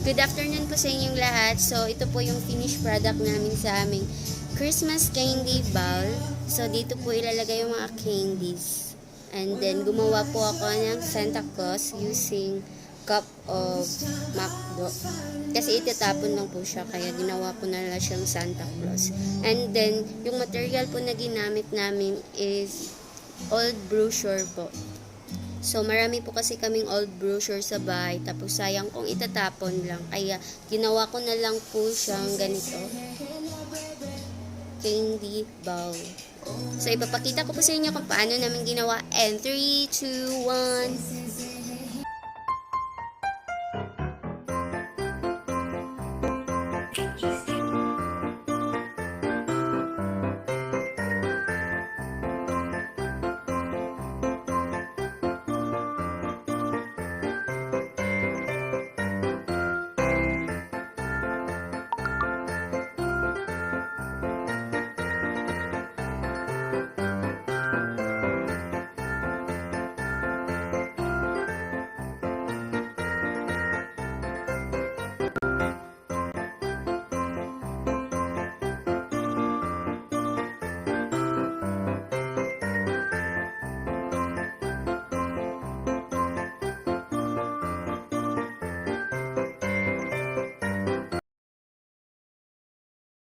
Good afternoon po sa inyong lahat. So, ito po yung finished product namin sa aming Christmas candy bowl. So, dito po ilalagay yung mga candies. And then, gumawa po ako ng Santa Claus using cup of McDo. Kasi itatapon lang po siya, kaya ginawa ko na lang siyang Santa Claus. And then, yung material po na ginamit namin is old brochure po. So, marami po kasi kaming old brochure sa bahay. Tapos, sayang kung itatapon lang. Kaya, ginawa ko na lang po siyang ganito. Candy bowl. So, ipapakita ko po sa inyo kung paano namin ginawa. And 3, 2, 1...